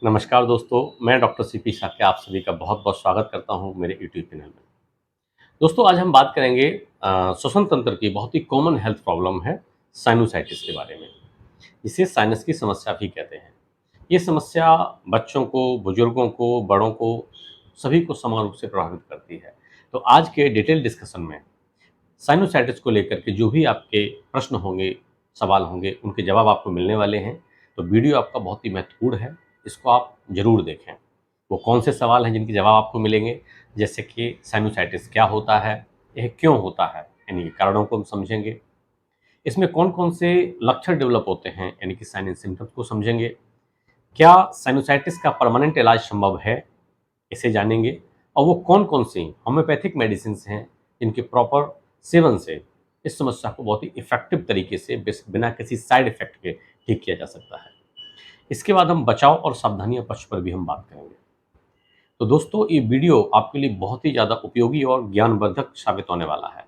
नमस्कार दोस्तों, मैं डॉक्टर सीपी शाक्य आप सभी का बहुत-बहुत स्वागत करता हूं मेरे यूट्यूब चैनल में। दोस्तों आज हम बात करेंगे श्वसन तंत्र की बहुत ही कॉमन हेल्थ प्रॉब्लम है साइनोसाइटिस के बारे में, जिसे साइनस की समस्या भी कहते हैं। ये समस्या बच्चों को, बुजुर्गों को, बड़ों को, सभी को समान रूप से प्रभावित करती है। तो आज के डिटेल डिस्कशन में साइनोसाइटिस को लेकर के जो भी आपके प्रश्न होंगे, सवाल होंगे, उनके जवाब आपको मिलने वाले हैं। तो वीडियो आपका बहुत ही महत्वपूर्ण है, इसको आप ज़रूर देखें। वो कौन से सवाल हैं जिनके जवाब आपको मिलेंगे, जैसे कि साइनोसाइटिस क्या होता है, यह क्यों होता है, यानी कि कारणों को हम समझेंगे। इसमें कौन-कौन से लक्षण डेवलप होते हैं, यानी कि साइन एंड सिम्पटम्स को समझेंगे। क्या साइनोसाइटिस का परमानेंट इलाज संभव है, इसे जानेंगे। और वो कौन-कौन सी होम्योपैथिक मेडिसिन्स हैं, जिनके प्रॉपर सेवन से इस समस्या को बहुत ही इफ़ेक्टिव तरीके से बिना किसी साइड इफ़ेक्ट के ठीक किया जा सकता है। इसके बाद हम बचाव और सावधानियाँ पक्ष पर भी हम बात करेंगे। तो दोस्तों ये वीडियो आपके लिए बहुत ही ज़्यादा उपयोगी और ज्ञानवर्धक साबित होने वाला है।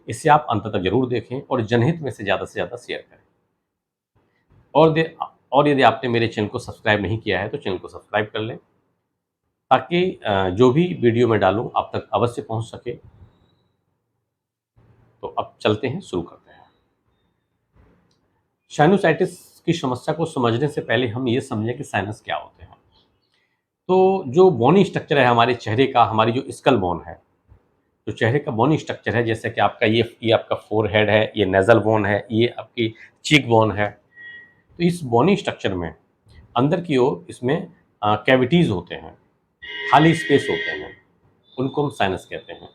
इसे आप अंत तक ज़रूर देखें और जनहित में से ज़्यादा शेयर करें। और दे और यदि आपने मेरे चैनल को सब्सक्राइब नहीं किया है तो चैनल को सब्सक्राइब कर लें, ताकि जो भी वीडियो मैं डालूँ आप तक अवश्य पहुँच सके। तो अब चलते हैं, शुरू करते हैं। साइनोसाइटिस की समस्या को समझने से पहले हम ये समझें कि साइनस क्या होते हैं। तो जो बोनी स्ट्रक्चर है हमारे चेहरे का, हमारी जो स्कल बोन है, जो चेहरे का बोनी स्ट्रक्चर है, जैसे कि आपका ये आपका फोरहेड है, ये नेज़ल बोन है, ये आपकी चीक बोन है। तो इस बोनी स्ट्रक्चर में अंदर की ओर इसमें कैविटीज़ होते हैं, खाली स्पेस होते हैं, उनको हम साइनस कहते हैं।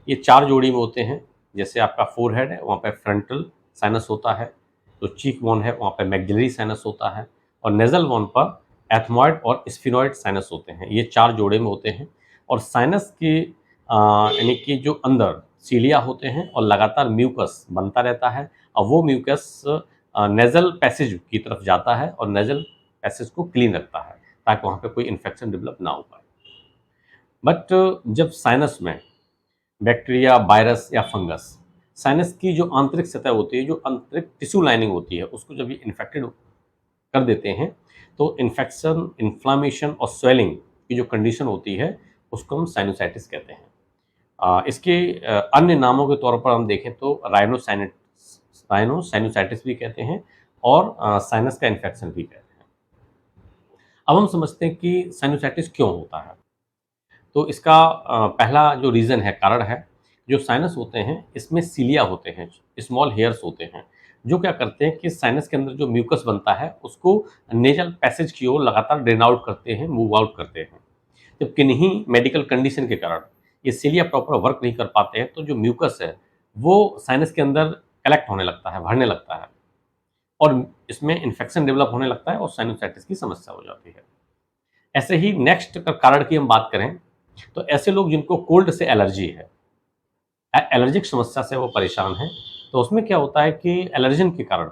ये 4 जोड़ी में होते हैं। जैसे आपका फोरहेड है, वहाँ पे फ्रंटल साइनस होता है, जो चीक बोन है वहाँ पे मैक्सिलरी साइनस होता है, और नेज़ल बोन पर एथमॉइड और स्फिनॉइड साइनस होते हैं। ये 4 जोड़े में होते हैं। और साइनस के यानी कि जो अंदर सीलिया होते हैं और लगातार म्यूकस बनता रहता है, और वो म्यूकस नेज़ल पैसेज की तरफ जाता है और नेज़ल पैसेज को क्लीन रखता है, ताकि वहाँ पे कोई इन्फेक्शन डेवलप ना हो पाए। बट जब साइनस में बैक्टीरिया, वायरस या फंगस साइनस की जो आंतरिक सतह होती है, जो आंतरिक टिश्यू लाइनिंग होती है, उसको जब ये इन्फेक्टेड कर देते हैं, तो इन्फेक्शन, इन्फ्लामेशन और स्वेलिंग की जो कंडीशन होती है, उसको हम साइनोसाइटिस कहते हैं। इसके अन्य नामों के तौर पर हम देखें तो राइनोसाइनोसाइटिस भी कहते हैं, और साइनस का इन्फेक्शन भी कहते हैं। अब हम समझते हैं कि साइनोसाइटिस क्यों होता है। तो इसका पहला जो रीज़न है, कारण है, जो साइनस होते हैं इसमें सीलिया होते हैं, स्मॉल हेयर्स होते हैं, जो क्या करते हैं कि साइनस के अंदर जो म्यूकस बनता है उसको नेज़ल पैसेज की ओर लगातार ड्रेन आउट करते हैं, मूव आउट करते हैं। जब किन्हीं मेडिकल कंडीशन के कारण ये सीलिया प्रॉपर वर्क नहीं कर पाते हैं, तो जो म्यूकस है वो साइनस के अंदर कलेक्ट होने लगता है, भरने लगता है, और इसमें इन्फेक्शन डेवलप होने लगता है और साइनोसाइटिस की समस्या हो जाती है। ऐसे ही नेक्स्ट कारण की हम बात करें, तो ऐसे लोग जिनको कोल्ड से एलर्जी है, एलर्जिक समस्या से वो परेशान हैं, तो उसमें क्या होता है कि एलर्जन के कारण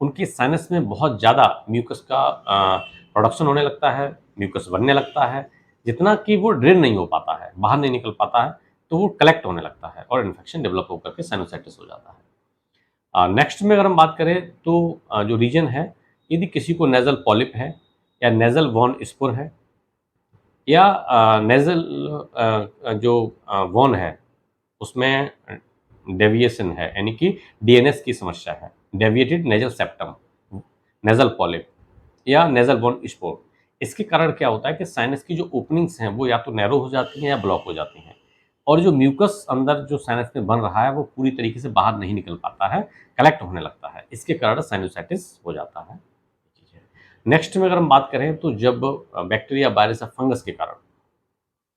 उनकी साइनस में बहुत ज़्यादा म्यूकस का प्रोडक्शन होने लगता है, म्यूकस बनने लगता है, जितना कि वो ड्रेन नहीं हो पाता है, बाहर नहीं निकल पाता है, तो वो कलेक्ट होने लगता है और इन्फेक्शन डेवलप होकर के साइनोसाइटिस हो जाता है। नेक्स्ट में अगर हम बात करें तो जो रीजन है, यदि किसी को नेज़ल पॉलिप है या नेज़ल वॉन स्पुर है, या नेज़ल जो वॉन है उसमें डेविएशन है, यानी कि डीएनएस की समस्या है, deviated nasal septum, nasal polyp या नेज़ल बोन स्पोर। इसके कारण क्या होता है कि साइनस की जो ओपनिंग्स हैं वो या तो नैरो हो जाती हैं या ब्लॉक हो जाती हैं, और जो म्यूकस अंदर जो साइनस में बन रहा है वो पूरी तरीके से बाहर नहीं निकल पाता है, कलेक्ट होने लगता है। इसके कारण साइनोसाइटिस हो जाता है। नेक्स्ट में अगर हम बात करें तो जब बैक्टीरिया, वायरस या फंगस के कारण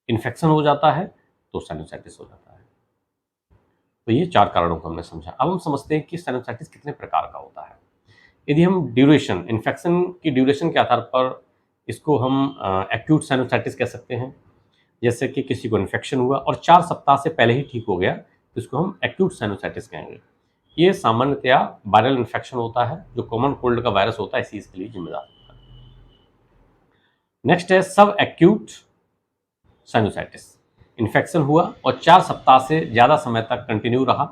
इन्फेक्शन हो जाता है तो साइनोसाइटिस हो जाता है। तो ये 4 कारणों को हमने समझा। अब हम समझते हैं कि साइनोसाइटिस कितने प्रकार का होता है। यदि हम ड्यूरेशन, इन्फेक्शन की ड्यूरेशन के आधार पर इसको हम एक्यूट साइनोसाइटिस कह सकते हैं। जैसे कि किसी को इन्फेक्शन हुआ और 4 सप्ताह से पहले ही ठीक हो गया, तो इसको हम एक्यूट साइनोसाइटिस कहेंगे। ये सामान्यतया वायरल इन्फेक्शन होता है, जो कॉमन कोल्ड का वायरस होता है, इसी इसके लिए जिम्मेदार होता है। नेक्स्ट है सब एक्यूट साइनोसाइटिस। इन्फेक्शन हुआ और 4 सप्ताह से ज़्यादा समय तक कंटिन्यू रहा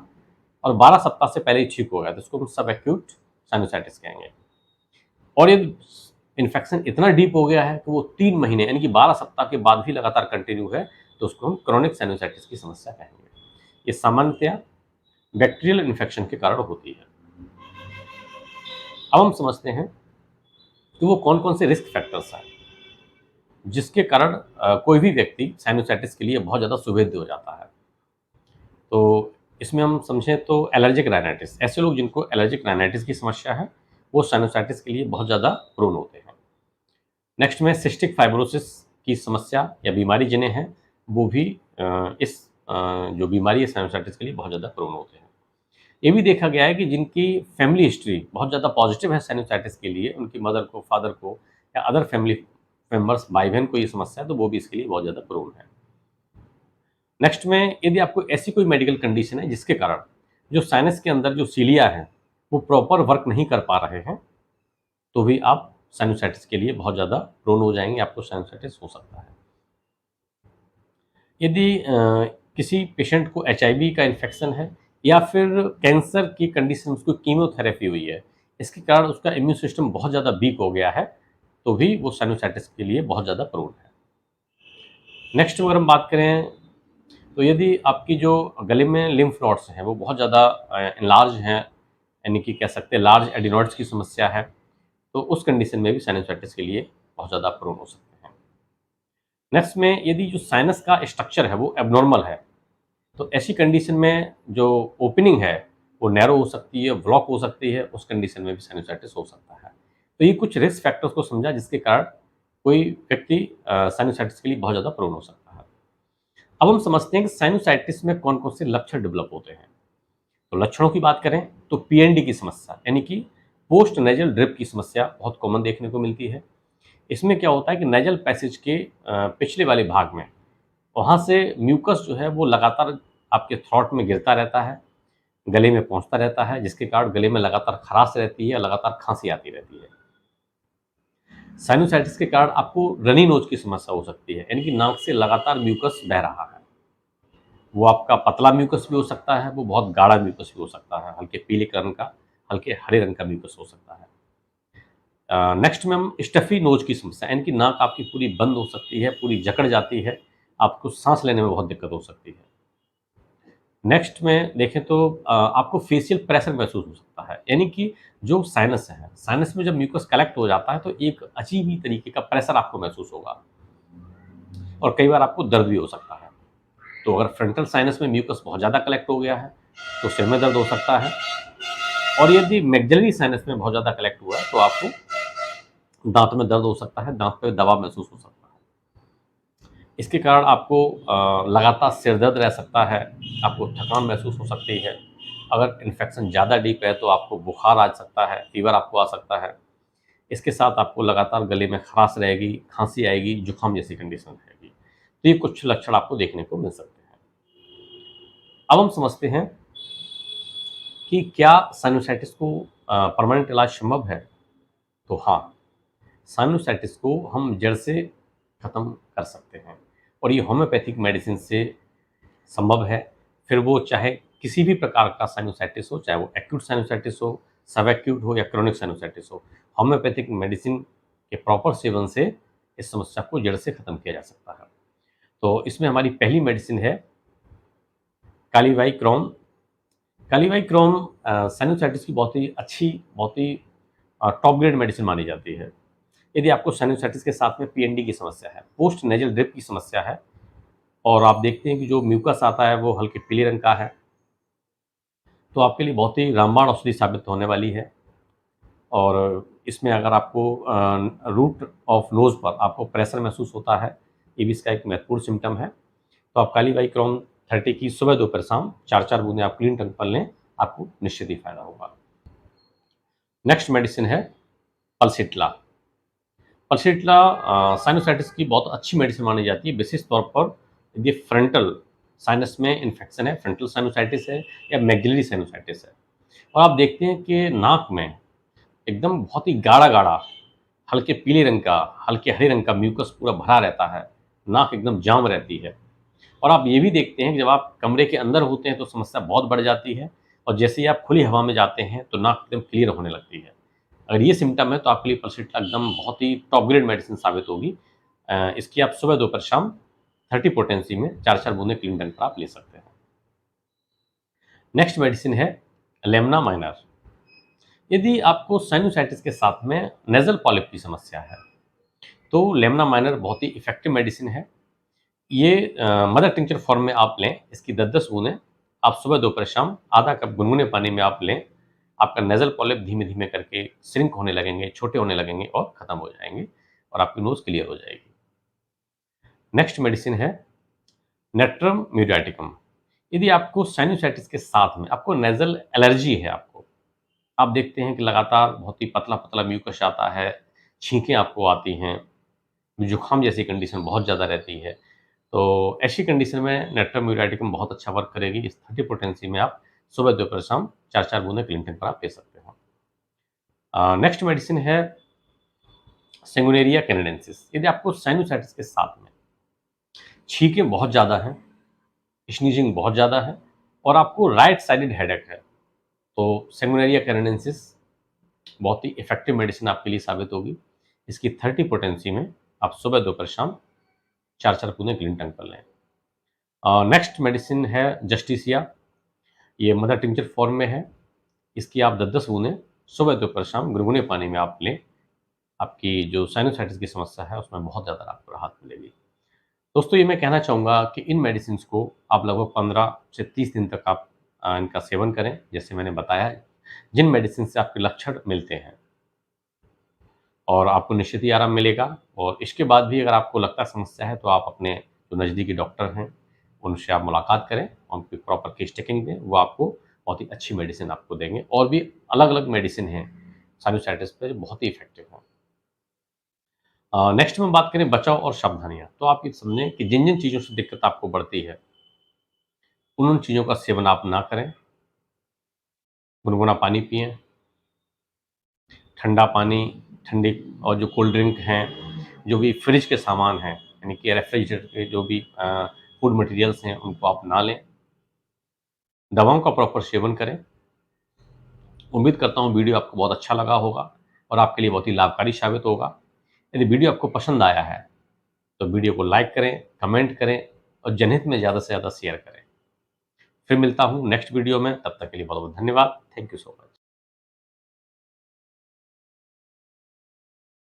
और 12 सप्ताह से पहले ही ठीक हो गया, तो इसको हम सब एक्यूट साइनोसाइटिस कहेंगे। और यदि इन्फेक्शन इतना डीप हो गया है कि वो 3 महीने यानी कि 12 सप्ताह के बाद भी लगातार कंटिन्यू है, तो उसको हम क्रोनिक साइनोसाइटिस की समस्या कहेंगे। ये सामान्यतया बैक्टीरियल इन्फेक्शन के कारण होती है। अब हम समझते हैं कि वो कौन-कौन से रिस्क फैक्टर्स हैं, जिसके कारण कोई भी व्यक्ति साइनोसाइटिस के लिए बहुत ज़्यादा सुभेद्य हो जाता है। तो इसमें हम समझें तो एलर्जिक राइनाइटिस, ऐसे लोग जिनको एलर्जिक राइनाइटिस की समस्या है, वो साइनोसाइटिस के लिए बहुत ज़्यादा प्रोन होते हैं। नेक्स्ट में सिस्टिक फाइब्रोसिस की समस्या या बीमारी जिन्हें है, वो भी जो बीमारी है साइनोसाइटिस के लिए बहुत ज़्यादा प्रोन होते हैं। ये भी देखा गया है कि जिनकी फैमिली हिस्ट्री बहुत ज़्यादा पॉजिटिव है साइनोसाइटिस के लिए, उनकी मदर को, फादर को या अदर फैमिली मेंबर्स, भाई-बहन को ये समस्या है, तो वो भी इसके लिए बहुत ज़्यादा प्रोन है। नेक्स्ट में यदि आपको ऐसी कोई मेडिकल कंडीशन है जिसके कारण जो साइनस के अंदर जो सीलिया हैं, वो प्रॉपर वर्क नहीं कर पा रहे हैं, तो भी आप साइनोसाइटिस के लिए बहुत ज़्यादा प्रोन हो जाएँगे, आपको साइनोसाइटिस हो सकता है। यदि किसी पेशेंट को एचआईवी का इन्फेक्शन है या फिर कैंसर की कंडीशन, उसको कीमोथेरेपी हुई है, इसके कारण उसका इम्यून सिस्टम बहुत ज़्यादा वीक हो गया है, तो भी वो साइनोसाइटिस के लिए बहुत ज़्यादा प्रोन है। नेक्स्ट अगर हम बात करें, तो यदि आपकी जो गले में लिम्फ नोड्स हैं, वो बहुत ज़्यादा एनलार्ज हैं, यानी कि कह सकते हैं लार्ज एडिनॉइड्स की समस्या है, तो उस कंडीशन में भी साइनोसाइटिस के लिए बहुत ज़्यादा प्रोन हो सकते हैं। नेक्स्ट में यदि जो साइनस का स्ट्रक्चर है वो एब्नॉर्मल है, तो ऐसी कंडीशन में जो ओपनिंग है वो नैरो हो सकती है, ब्लॉक हो सकती है, उस कंडीशन में भी साइनोसाइटिस हो सकता है। तो ये कुछ रिस्क फैक्टर्स को समझा जिसके कारण कोई व्यक्ति साइनोसाइटिस के लिए बहुत ज़्यादा प्रोन हो सकता है। अब हम समझते हैं कि साइनोसाइटिस में कौन-कौन से लक्षण डेवलप होते हैं। तो लक्षणों की बात करें तो पीएनडी की समस्या यानी कि पोस्ट नेजल ड्रिप की समस्या बहुत कॉमन देखने को मिलती है। इसमें क्या होता है कि नेजल पैसेज के पिछले वाले भाग में, वहाँ से म्यूकस जो है वो लगातार आपके थ्रोट में गिरता रहता है, गले में पहुँचता रहता है, जिसके कारण गले में लगातार खराश रहती है, लगातार खाँसी आती रहती है। साइनोसाइटिस के कारण आपको रनी नोज़ की समस्या हो सकती है, यानी कि नाक से लगातार म्यूकस बह रहा है। वो आपका पतला म्यूकस भी हो सकता है, वो बहुत गाढ़ा म्यूकस भी हो सकता है, हल्के पीले रंग का, हल्के हरे रंग का म्यूकस हो सकता है। नेक्स्ट में हम स्टफ़ी नोज़ की समस्या, यानी कि नाक आपकी पूरी बंद हो सकती है, पूरी जकड़ जाती है, आपको साँस लेने में बहुत दिक्कत हो सकती है। नेक्स्ट में देखें तो आपको फेशियल प्रेशर महसूस हो सकता है, यानी कि जो साइनस है, साइनस में जब म्यूकस कलेक्ट हो जाता है तो एक अजीब ही तरीके का प्रेशर आपको महसूस होगा और कई बार आपको दर्द भी हो सकता है। तो अगर फ्रंटल साइनस में म्यूकस बहुत ज़्यादा कलेक्ट हो गया है, तो सिर में दर्द हो सकता है, और यदि मैक्सिलरी साइनस में बहुत ज़्यादा कलेक्ट हुआ है, तो आपको दाँत में दर्द हो सकता है, दाँत पे दबाव महसूस हो सकता है। इसके कारण आपको लगातार सिर दर्द रह सकता है, आपको थकान महसूस हो सकती है। अगर इन्फेक्शन ज़्यादा डीप है, तो आपको बुखार आ सकता है, फ़ीवर आपको आ सकता है। इसके साथ आपको लगातार गले में खराश रहेगी, खाँसी आएगी, जुकाम जैसी कंडीशन रहेगी। तो ये कुछ लक्षण आपको देखने को मिल सकते हैं। अब हम समझते हैं कि क्या साइनोसाइटिस को परमानेंट इलाज संभव है? तो हाँ, साइनोसाइटिस को हम जड़ से खत्म कर सकते हैं और ये होम्योपैथिक मेडिसिन से संभव है। फिर वो चाहे किसी भी प्रकार का साइनोसाइटिस हो, चाहे वो एक्यूट साइनोसाइटिस हो, सब एक्यूट हो या क्रोनिक साइनोसाइटिस हो, होम्योपैथिक मेडिसिन के प्रॉपर सेवन से इस समस्या को जड़ से खत्म किया जा सकता है। तो इसमें हमारी पहली मेडिसिन है कालीवाई-क्रोम। कालीवाई-क्रोम साइनोसाइटिस की बहुत ही अच्छी, बहुत ही टॉप ग्रेड मेडिसिन मानी जाती है। यदि आपको साइनोसाइटिस के साथ में पीएनडी की समस्या है, पोस्ट नेजल ड्रिप की समस्या है और आप देखते हैं कि जो म्यूकस आता है वो हल्के पीले रंग का है, तो आपके लिए बहुत ही रामबाण औषधि साबित होने वाली है। और इसमें अगर आपको रूट ऑफ नोज़ पर आपको प्रेशर महसूस होता है, ये भी इसका एक महत्वपूर्ण सिम्पटम है, तो आप कालीवाई-क्रोम 30 की सुबह, दोपहर, शाम 4-4 बूंदें आप क्लीन टंग पर लें, आपको निश्चित ही फ़ायदा होगा। नेक्स्ट मेडिसिन है पल्सिट्ला। पल्सिट्ला साइनोसाइटिस की बहुत अच्छी मेडिसिन मानी जाती है, विशेष तौर पर यदि फ्रंटल साइनस में इन्फेक्शन है, फ्रंटल साइनोसाइटिस है या मैक्सिलरी साइनोसाइटिस है, और आप देखते हैं कि नाक में एकदम बहुत ही गाढ़ा-गाढ़ा, हल्के पीले रंग का, हल्के हरे रंग का म्यूकस पूरा भरा रहता है, नाक एकदम जाम रहती है। और आप ये भी देखते हैं कि जब आप कमरे के अंदर होते हैं तो समस्या बहुत बढ़ जाती है, और जैसे ही आप खुली हवा में जाते हैं तो नाक एकदम क्लियर होने लगती है। अगर ये सिम्पटम है तो आपके लिए पल्सिट्रा एकदम बहुत ही टॉप ग्रेड मेडिसिन साबित होगी। इसकी आप सुबह, दोपहर, शाम 30 पोटेंसी में 4-4 बूंदें क्लीन टंग पर आप ले सकते हैं। नेक्स्ट मेडिसिन है लेमना माइनर। यदि आपको साइनोसाइटिस के साथ में नेज़ल पॉलिप की समस्या है, तो लेमना माइनर बहुत ही इफ़ेक्टिव मेडिसिन है। ये मदर टिंचर फॉर्म में आप लें, इसकी 10-10 बूंदें आप सुबह, दोपहर, शाम आधा कप गुनगुने पानी में आप लें। आपका नेज़ल पॉलिप धीमे-धीमे करके श्रिंक होने लगेंगे, छोटे होने लगेंगे और खत्म हो जाएँगे और आपकी नोज़ क्लियर हो जाएगी। नेक्स्ट मेडिसिन है नेट्रम म्यूटाटिकम। यदि आपको साइनोसाइटिस के साथ में आपको नेज़ल एलर्जी है, आप देखते हैं कि लगातार बहुत ही पतला-पतला म्यूकस आता है, छींकें आपको आती हैं, जुकाम जैसी कंडीशन बहुत ज़्यादा रहती है। तो ऐसी कंडीशन में नेट्रम म्यूटाटिकम बहुत अच्छा वर्क करेगी। इस 30 पोटेंसी में आप सुबह, दोपहर, शाम 4-4 बूंदें क्लिंटन पर आप ले सकते हो। नेक्स्ट मेडिसिन है सेंगुनेरिया कैनेडेंसिस। यदि आपको साइनोसाइटिस के साथ में छींकें बहुत ज़्यादा हैं, स्नीजिंग बहुत ज़्यादा है और आपको राइट साइडेड हेडेक है, तो सेंगुनेरिया कैनेडेंसिस बहुत ही इफ़ेक्टिव मेडिसिन आपके लिए साबित होगी। इसकी 30 पोटेंसी में आप सुबह, दोपहर, शाम 4-4 बूंदें क्लिंटन पर लें। नेक्स्ट मेडिसिन है जस्टिसिया। ये मदर टिंचर फॉर्म में है। इसकी आप 10-10 बूंदें सुबह, दोपहर, शाम गुनगुने पानी में आप लें। आपकी जो साइनोसाइटिस की समस्या है, उसमें बहुत ज़्यादा आपको राहत मिलेगी। दोस्तों, ये मैं कहना चाहूँगा कि इन मेडिसिन्स को आप लगभग 15 से 30 दिन तक आप इनका सेवन करें, जैसे मैंने बताया, जिन मेडिसिन से आपके लक्षण मिलते हैं और आपको निश्चित ही आराम मिलेगा। और इसके बाद भी अगर आपको लगता है समस्या है, तो आप अपने जो नज़दीकी डॉक्टर हैं, उनसे आप मुलाकात करें, उनकी प्रॉपर केस टेकिंग दें, वो आपको बहुत ही अच्छी मेडिसिन आपको देंगे। और भी अलग-अलग मेडिसिन हैं साइनोसाइटिस पे, जो बहुत ही इफ़ेक्टिव हैं। नेक्स्ट में बात करें बचाव और सावधानियाँ, तो आप ये समझें कि जिन-जिन चीज़ों से दिक्कत आपको बढ़ती है, उन चीज़ों का सेवन आप ना करें। गुनगुना पानी पिएँ, ठंडा पानी, ठंडी और जो कोल्ड ड्रिंक हैं, जो भी फ्रिज के सामान हैं, यानी कि रेफ्रिजरेटर के जो भी फूड मटेरियल्स हैं, उनको आप ना लें। दवाओं का प्रॉपर सेवन करें। उम्मीद करता हूँ वीडियो आपको बहुत अच्छा लगा होगा और आपके लिए बहुत ही लाभकारी साबित होगा। यदि वीडियो आपको पसंद आया है, तो वीडियो को लाइक करें, कमेंट करें और जनहित में ज़्यादा से ज़्यादा शेयर करें। फिर मिलता हूँ नेक्स्ट वीडियो में, तब तक के लिए बहुत-बहुत धन्यवाद। Thank you so much.